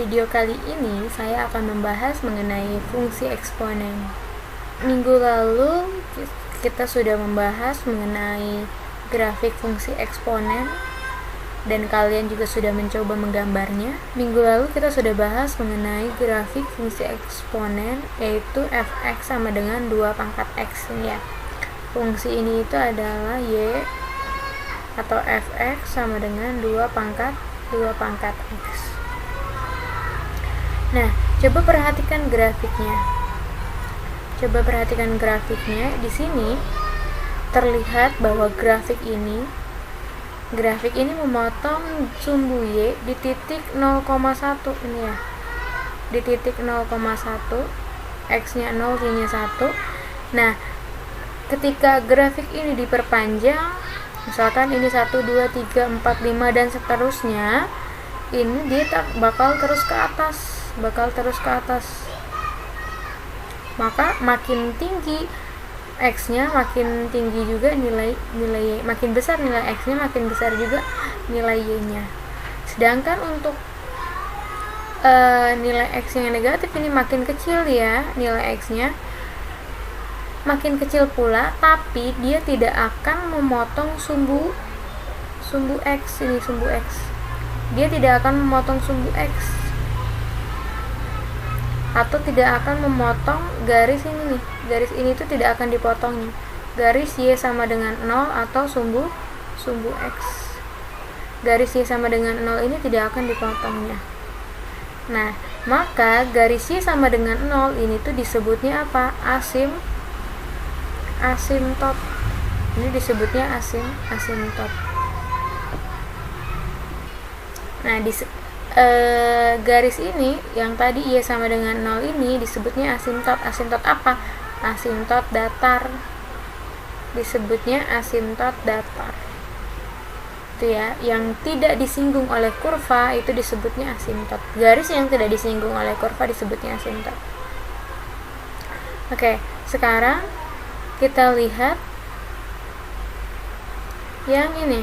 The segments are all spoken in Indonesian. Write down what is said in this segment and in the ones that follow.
video kali ini saya akan membahas mengenai fungsi eksponen. Minggu lalu kita sudah membahas mengenai grafik fungsi eksponen dan kalian juga sudah mencoba menggambarnya. Minggu lalu kita sudah bahas mengenai grafik fungsi eksponen, yaitu fx sama dengan 2 pangkat x ya. Fungsi ini itu adalah y atau fx sama dengan 2 pangkat x. Nah, coba perhatikan grafiknya. Di sini terlihat bahwa grafik ini memotong sumbu y di titik 0,1 ini ya. Di titik 0,1, x-nya 0, y-nya 1. Nah, ketika grafik ini diperpanjang, misalkan ini 1, 2, 3, 4, 5 dan seterusnya, ini dia bakal terus ke atas. Maka makin tinggi x-nya, makin tinggi juga nilai y, makin besar nilai x-nya, makin besar juga nilai y-nya. Sedangkan untuk nilai x yang negatif ini makin kecil ya, nilai x-nya makin kecil pula, tapi dia tidak akan memotong sumbu x ini, sumbu x. Dia tidak akan memotong sumbu x atau tidak akan memotong garis ini nih. Garis ini tuh tidak akan dipotongnya. Garis y sama dengan 0 atau sumbu x. Garis y sama dengan 0 ini tidak akan dipotongnya. Nah, maka garis y sama dengan 0 ini tuh disebutnya apa? Asimtot. Ini disebutnya asimtot. Nah, garis ini yang tadi y sama dengan 0 ini disebutnya asimtot. Asimtot apa? Asimtot datar. Disebutnya asimtot datar. Itu ya, yang tidak disinggung oleh kurva itu disebutnya asimtot. Garis yang tidak disinggung oleh kurva disebutnya asimtot. Oke, sekarang kita lihat yang ini.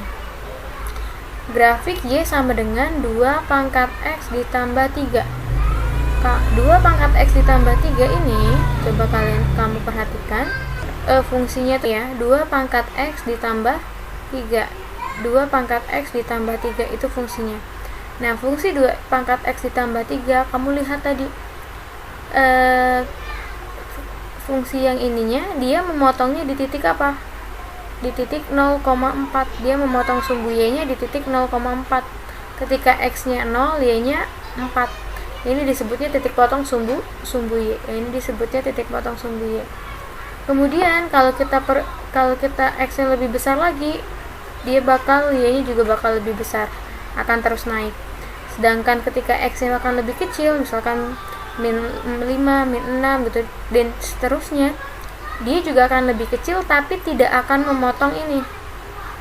Grafik y sama dengan 2 pangkat x ditambah 3. 2 pangkat x ditambah 3 ini, coba kamu perhatikan fungsinya tuh ya, 2 pangkat x ditambah 3. 2 pangkat x ditambah 3 itu fungsinya. Nah, fungsi 2 pangkat x ditambah 3, kamu lihat tadi fungsi yang ininya dia memotongnya di titik apa? Di titik 0,4. Dia memotong sumbu y-nya di titik 0,4. Ketika x-nya 0, y-nya 4. Ini disebutnya titik potong sumbu y. Ini disebutnya titik potong sumbu y. Kemudian kalau kita x-nya lebih besar lagi, y-nya juga bakal lebih besar, akan terus naik. Sedangkan ketika x-nya akan lebih kecil, misalkan min 5, min 6 gitu dan seterusnya, dia juga akan lebih kecil tapi tidak akan memotong ini.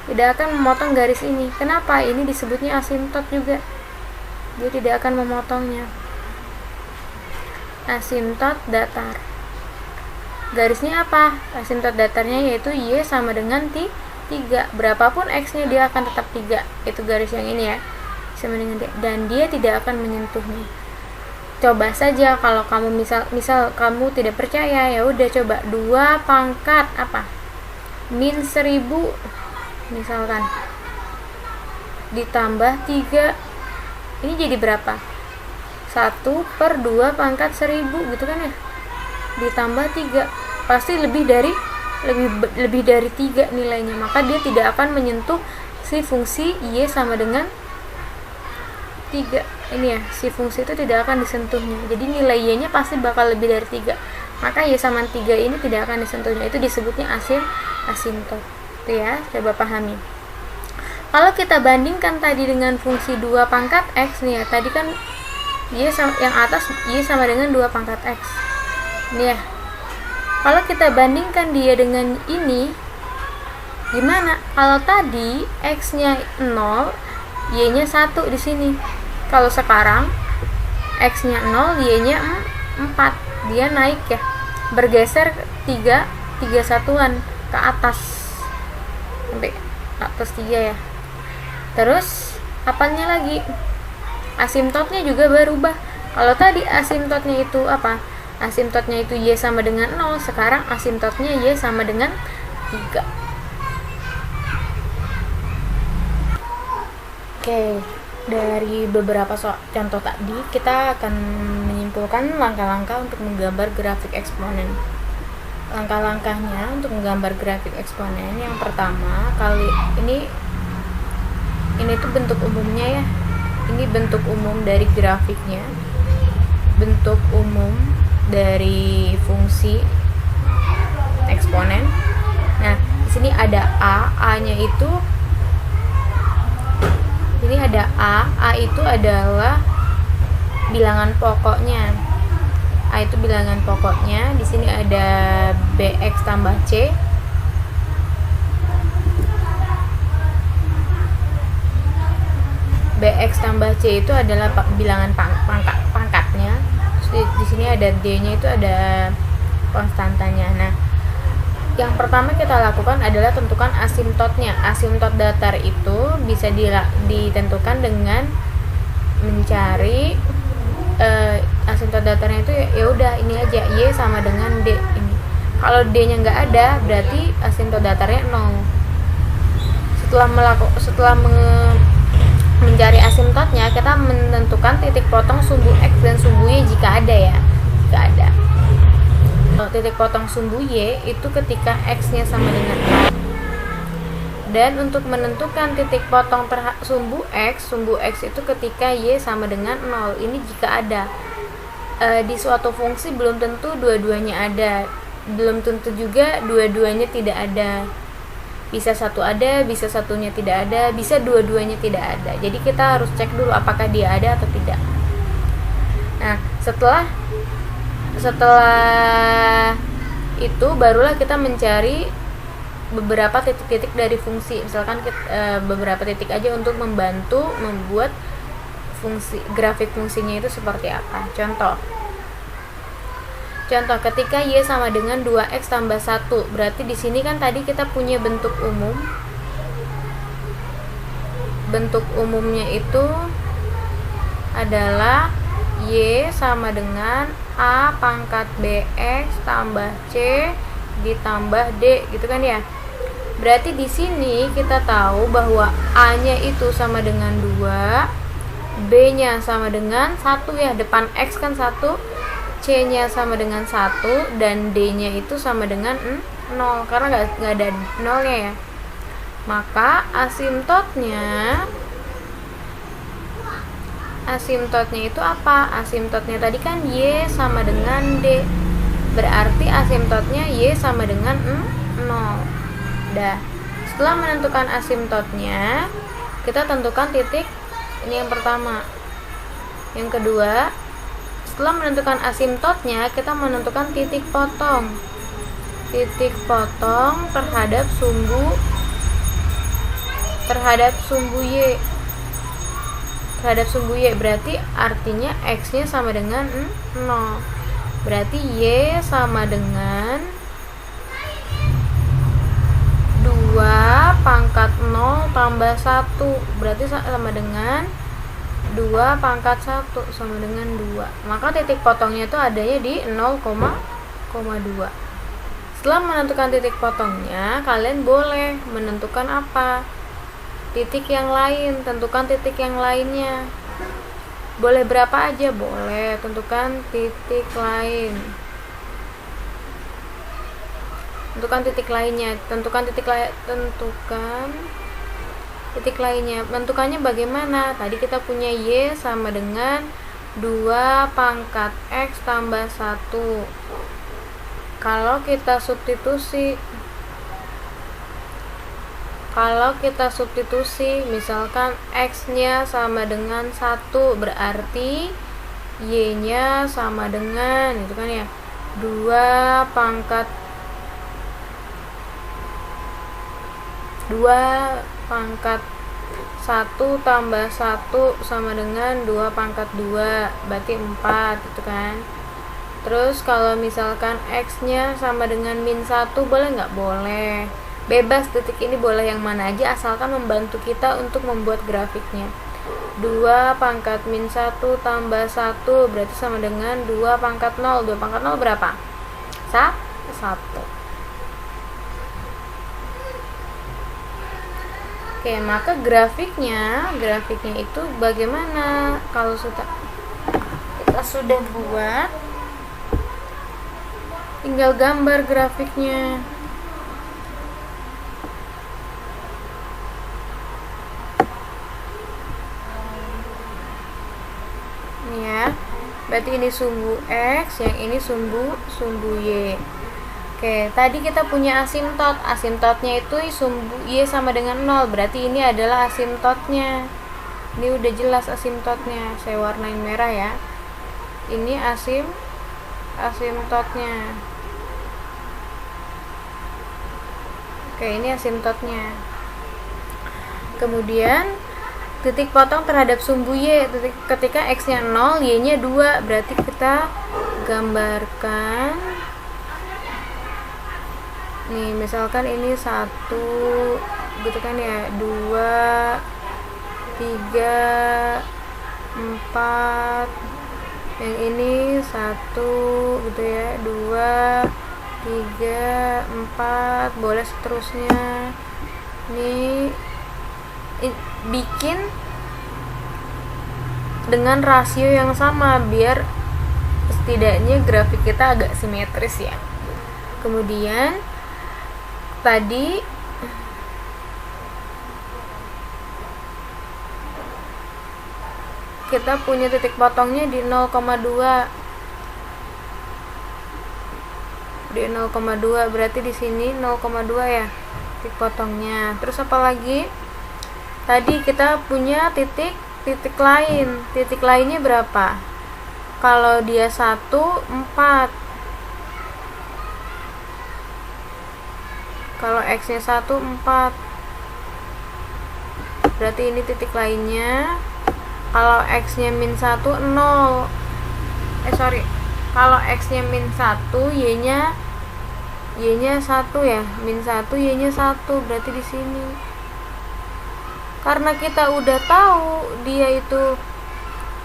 Tidak akan memotong garis ini. Kenapa? Ini disebutnya asimtot juga. Dia tidak akan memotongnya. Asimtot datar. Garisnya apa? Asimtot datarnya yaitu y sama dengan 3. Berapapun x-nya dia akan tetap 3. Itu garis yang ini ya. Sama dengan dia. Dan dia tidak akan menyentuhnya. Coba saja kalau kamu misal kamu tidak percaya, ya udah coba 2 pangkat apa? Min 1000 misalkan ditambah 3. Ini jadi berapa? 1/2 pangkat 1000 gitu kan ya? Ditambah 3. Pasti lebih dari 3 nilainya. Maka dia tidak akan menyentuh si fungsi y sama dengan 3 ini ya, si fungsi itu tidak akan disentuhnya. Jadi nilai y-nya pasti bakal lebih dari 3. Maka y sama 3 ini tidak akan disentuhnya. Itu disebutnya asimtot. Itu ya, coba pahami. Kalau kita bandingkan tadi dengan fungsi 2 pangkat x nih ya, tadi kan yang atas y sama dengan 2 pangkat x. Ini ya. Kalau kita bandingkan dia dengan ini, gimana? Kalau tadi x-nya 0, y-nya 1 di sini. Kalau sekarang x-nya 0, y-nya 4. Dia naik ya. Bergeser 3 satuan ke atas. Sampai atas 3 ya. Terus apanya lagi? Asimtotnya juga berubah. Kalau tadi asimptotnya itu apa? Asimptotnya itu Y sama dengan 0, sekarang asimptotnya Y sama dengan 3. Oke, dari beberapa contoh tadi kita akan menyimpulkan langkah-langkah untuk menggambar grafik eksponen. Langkah-langkahnya untuk menggambar grafik eksponen, yang pertama, ini tuh bentuk umumnya ya. Ini bentuk umum dari grafiknya. Bentuk umum dari fungsi eksponen. Nah, di sini ada A-nya itu ini ada A itu adalah bilangan pokoknya. A itu bilangan pokoknya. Di sini ada BX tambah C. BX tambah C itu adalah bilangan pangkatnya. Terus di sini ada D-nya, itu ada konstantanya. Nah, yang pertama kita lakukan adalah tentukan asimptotnya. Asimptot datar itu bisa ditentukan dengan mencari asimptot datarnya itu ya udah ini aja, Y sama dengan D ini. Kalau D-nya nggak ada, berarti asimptot datarnya 0. Setelah mencari asimptotnya, kita menentukan titik potong sumbu X dan sumbu Y jika ada ya. Jika ada. Titik potong sumbu Y itu ketika X-nya sama dengan 0. Dan untuk menentukan titik potong sumbu X itu ketika Y sama dengan 0. Ini jika ada. Di suatu fungsi belum tentu dua-duanya ada. Belum tentu juga dua-duanya tidak ada. Bisa satu ada, bisa satunya tidak ada, bisa dua-duanya tidak ada. Jadi kita harus cek dulu apakah dia ada atau tidak. Nah, setelah itu barulah kita mencari beberapa titik-titik dari fungsi. Misalkan beberapa titik aja untuk membantu membuat grafik fungsinya itu seperti apa. Contoh ketika Y sama dengan 2X tambah 1, berarti di sini kan tadi kita punya bentuk umum. Bentuk umumnya itu adalah Y sama dengan A pangkat BX tambah C ditambah D, gitu kan ya. Berarti di sini kita tahu bahwa A-nya itu sama dengan 2, B-nya sama dengan 1 ya, depan X kan 1, C-nya sama dengan 1, dan D-nya itu sama dengan 0 karena nggak ada 0-nya ya. Maka asimptotnya itu apa? Asimptotnya tadi kan Y sama dengan D. Berarti asimptotnya Y sama dengan 0. Dah. Setelah menentukan asimptotnya, kita tentukan titik. Ini yang pertama. Yang kedua, setelah menentukan asimptotnya, kita menentukan titik potong. Titik potong terhadap sumbu Y. Terhadap sumbu Y berarti artinya X-nya sama dengan 0. Berarti Y sama dengan 2 pangkat 0 tambah 1. Berarti sama dengan 2 pangkat 1 sama dengan 2. Maka titik potongnya itu adanya di 0,2. Setelah menentukan titik potongnya, kalian boleh menentukan apa? Titik yang lain. Tentukan titik yang lainnya. Boleh berapa aja? Boleh. Tentukan titik lain. Tentukan titik lainnya. Tentukan titik lainnya. Menentukannya bagaimana? Tadi kita punya Y sama dengan 2 pangkat X tambah 1. Kalau kita substitusi, misalkan X-nya sama dengan 1, berarti Y-nya sama dengan, itu kan ya, 2 pangkat 1 tambah 1 sama dengan 2 pangkat 2, berarti 4, itu kan. Terus kalau misalkan X-nya sama dengan min 1, boleh nggak? Boleh. Bebas, titik ini boleh yang mana aja asalkan membantu kita untuk membuat grafiknya. 2 pangkat min 1 tambah 1 berarti sama dengan 2 pangkat 0. 2 pangkat 0 berapa? 1. Oke, maka grafiknya itu bagaimana? Kalau kita sudah buat, tinggal gambar grafiknya. Ini ya. Berarti ini sumbu X, yang ini sumbu Y. Oke, tadi kita punya asimtot. Asimtotnya itu sumbu Y sama dengan 0. Berarti ini adalah asimtotnya. Ini udah jelas asimtotnya. Saya warnain merah ya. Ini asimtotnya. Oke, ini asimtotnya. Kemudian titik potong terhadap sumbu Y ketika X-nya 0, Y-nya 2. Berarti kita gambarkan. Nih, misalkan ini 1 gitu kan ya, 2, 3, 4. Yang ini 1 gitu ya, 2, 3, 4, boleh seterusnya. Ini bikin dengan rasio yang sama biar setidaknya grafik kita agak simetris ya. Kemudian tadi kita punya titik potongnya di 0,2. Di 0,2 berarti di sini 0,2 ya titik potongnya. Terus apa lagi? Tadi kita punya titik lain. Titik lainnya berapa? Kalau dia 1, 4. Kalau X-nya 1, 4. Berarti ini titik lainnya. Kalau X-nya min 1, 0. Kalau X-nya min 1, Y-nya 1 ya. Min 1, Y-nya 1. Berarti di sini. Karena kita udah tahu dia itu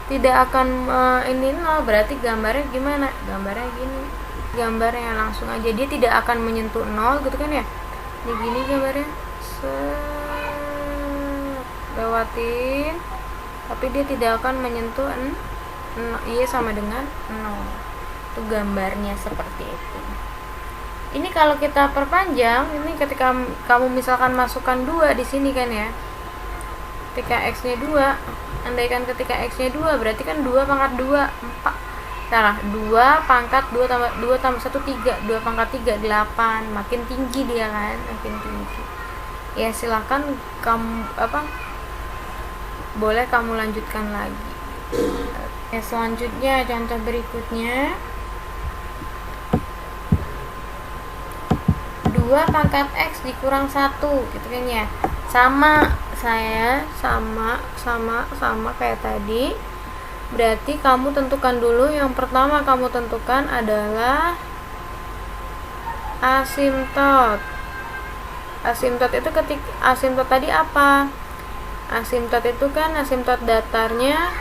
tidak akan ini 0, berarti gambarnya gimana? Gambarnya gini. Gambarnya langsung aja, dia tidak akan menyentuh 0 gitu kan ya. Ini gini gambarnya. Lewatin. Tapi dia tidak akan menyentuh Y sama dengan 0. Itu gambarnya seperti itu. Ini kalau kita perpanjang, ini ketika kamu misalkan masukkan 2 di sini kan ya. Ketika X-nya 2, andaikan ketika X-nya 2, berarti kan 2 pangkat 2, 4. Salah, 2 pangkat 2 tambah 1, 3. 2 pangkat 3, 8. Makin tinggi dia kan, makin tinggi. Ya silahkan kamu boleh kamu lanjutkan lagi. Ya, selanjutnya contoh berikutnya. 2 pangkat X dikurang 1 gitu kan ya. Sama kayak tadi. Berarti kamu tentukan dulu, yang pertama kamu tentukan adalah asimtot. Asimtot itu asimtot tadi apa? Asimtot itu kan asimtot datarnya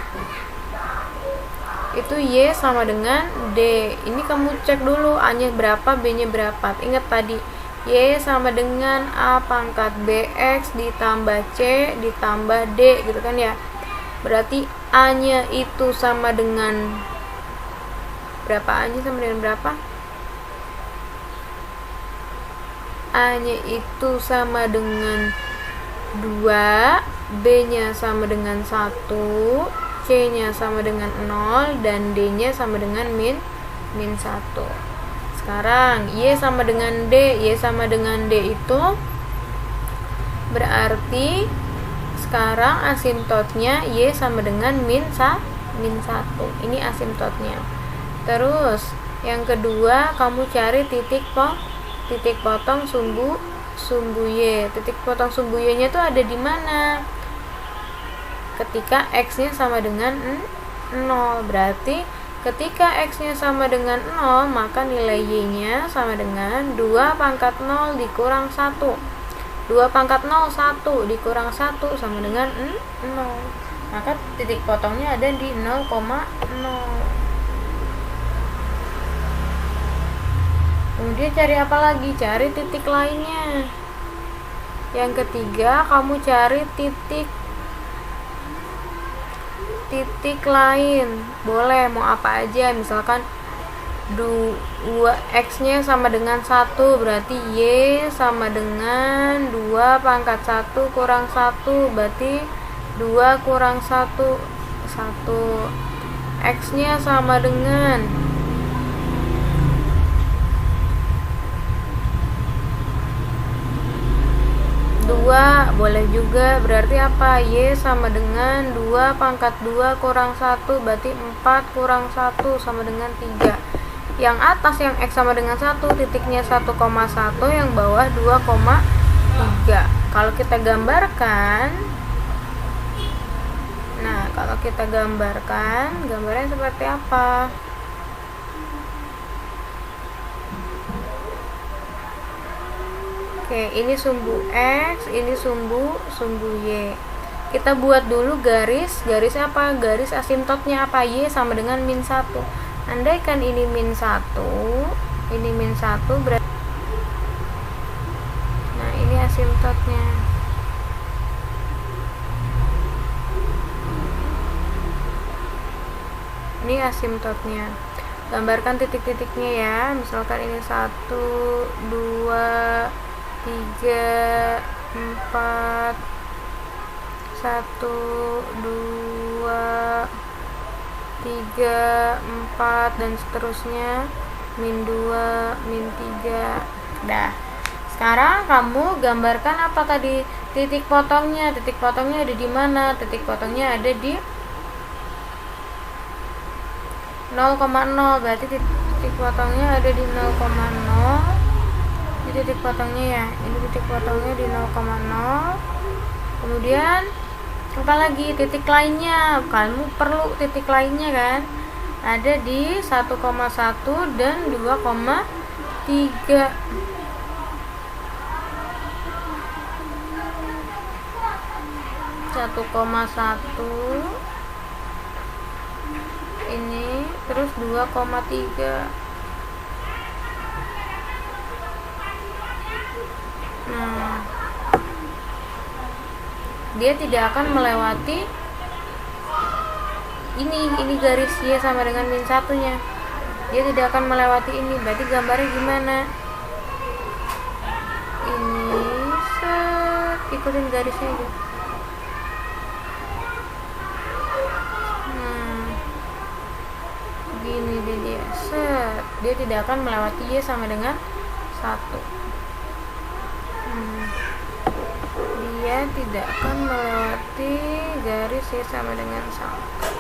itu Y sama dengan D. Ini kamu cek dulu A-nya berapa, B-nya berapa. Ingat tadi Y sama dengan A pangkat BX ditambah C ditambah D gitu kan ya. Berarti A-nya itu sama dengan berapa? A-nya sama dengan berapa? A-nya itu sama dengan 2, B-nya sama dengan 1, C-nya sama dengan 0, dan D-nya sama dengan min 1. Sekarang Y sama dengan D. Y sama dengan D itu berarti sekarang asimtotnya Y sama dengan min 1. Ini asimtotnya. Terus yang kedua, kamu cari titik potong sumbu Y. Titik potong sumbu Y-nya itu ada di mana? Ketika X-nya sama dengan 0. Berarti ketika X-nya sama dengan 0, maka nilai Y-nya sama dengan 2 pangkat 0 dikurang 1. 2 pangkat 0, 1 dikurang 1 sama dengan 0. maka titik potongnya ada di 0,0. Kemudian cari apa lagi? Cari titik lainnya. Yang ketiga, kamu cari titik lain. Boleh mau apa aja, misalkan 2x nya sama dengan 1, berarti y sama dengan 2 pangkat 1 kurang 1, berarti 2 kurang 1, 1. X nya sama dengan 2, boleh juga, berarti apa? Y sama dengan 2 pangkat 2 kurang 1, berarti 4 kurang 1 sama dengan 3. Yang atas yang X sama dengan 1, titiknya 1,1, yang bawah 2,3. Kalau kita gambarkan, nah kalau kita gambarkan, gambarnya seperti apa? Oke, ini sumbu X, ini sumbu Y. Kita buat dulu garis apa? Garis asimptotnya apa? Y sama dengan min 1. Andaikan ini min 1, ini min 1, berarti nah ini asimptotnya. Ini asimptotnya. Gambarkan titik-titiknya ya. Misalkan ini 1, 2, 3, 4, 1, 2, 3, 4, dan seterusnya, min 2, min 3. Dah. Sekarang kamu gambarkan apa tadi? Titik potongnya. Titik potongnya ada di mana? Titik potongnya ada di 0,0. Berarti titik potongnya ada di 0,0. Ini titik potongnya ya. Ini titik potongnya di 0,0. Kemudian apalagi titik lainnya, kamu perlu titik lainnya kan, ada di 1,1 dan 2,3. Ini terus 2,3. Nah, dia tidak akan melewati ini garis Y sama dengan min 1 nya, dia tidak akan melewati ini. Berarti gambarnya gimana? Ini set, ikutin garisnya aja. Nah, gini deh dia set, dia tidak akan melewati Y sama dengan 1. Dia tidak akan melewati garis Y sama dengan 1.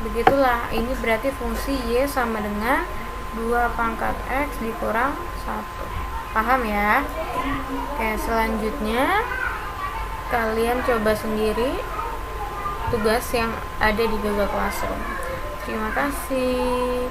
Begitulah, ini berarti fungsi Y sama dengan 2 pangkat X dikurang 1. Paham ya? Oke, selanjutnya kalian coba sendiri tugas yang ada di Google Classroom. Terima kasih.